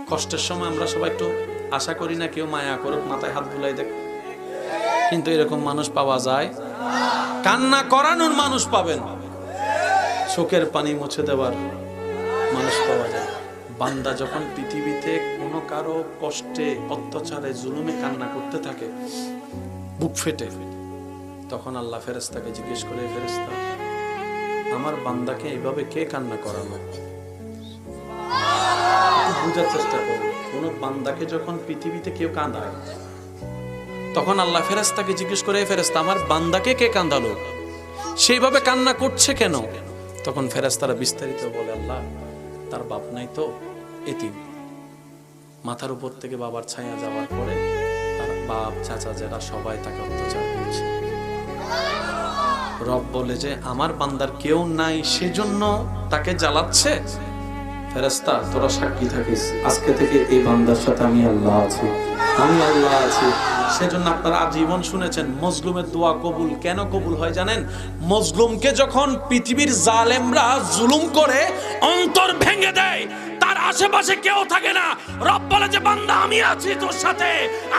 কষ্টের সময় আমরা সবাই একটু আশা করি না কেউ মায়া করুক, মাথায় হাত বুলাই দেখ, কিন্তু এরকম মানুষ পাওয়া যায়? কান্না করানোর মানুষ পাবেন, চোখের পানি মুছে দেওয়ার মানুষ পাওয়া যায়। বান্দা যখন পৃথিবীতে কোনো কারো কষ্টে, অত্যাচারে, জুলুমে কান্না করতে থাকে বুক ফেটে, তখন আল্লাহ ফেরেশতাকে জিজ্ঞেস করে, ফেরেশতা আমার বান্দাকে এইভাবে কে কান্না করালো? বুঝার চেষ্টা করো, কোন বান্দাকে যখন পৃথিবীতে কেউ কাঁদায় তখন আল্লাহ ফেরেশতাকে জিজ্ঞেস করে, ফেরেশতা আমার বান্দাকে কে কাঁদালো, সেইভাবে কান্না করছে কেন? তখন ফেরেশতারা বিস্তারিত বলে, আল্লাহ তার বাপ নাই তো, এতিম, মাথার উপর থেকে বাবার ছায়া যাওয়ার পরে তার বাপ চাচা যারা সবাই তাকে অত্যাচার করছে। রব বলে যে আমার বান্দার কেউ নাই সেজন্য তাকে জ্বালাচ্ছে। ফেরেশতা তোরা সাক্ষী থাকিস, আজকে থেকে এই বান্দার সাথে আমি আল্লাহ আছি, আমি আল্লাহ আছি। সেজন্য আপনারা আজীবন শুনেছেন মজলুমের দোয়া কবুল কেন কবুল হয় জানেন? মজলুমকে যখন পৃথিবীর জালেমরা জুলুম করে অন্তর ভেঙে দেয়, তার আশেপাশে কেউ থাকে না, রব বলে যে বান্দা আমি আছি তোর সাথে,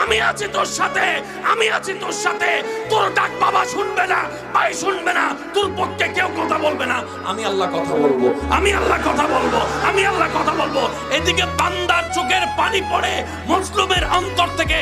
আমি আছি তোর সাথে, আমি আছি তোর সাথে। তোর ডাক বাবা শুনবে না, ভাই শুনবে না, তোর পক্ষে কেউ কথা বলবে না, আমি আল্লাহ কথা বলবো, আমি আল্লাহ কথা বলবো, আমি আল্লাহ কথা বলবো। এদিকে বান্দার চোখের পানি পড়ে মজলুমের অন্তর থেকে।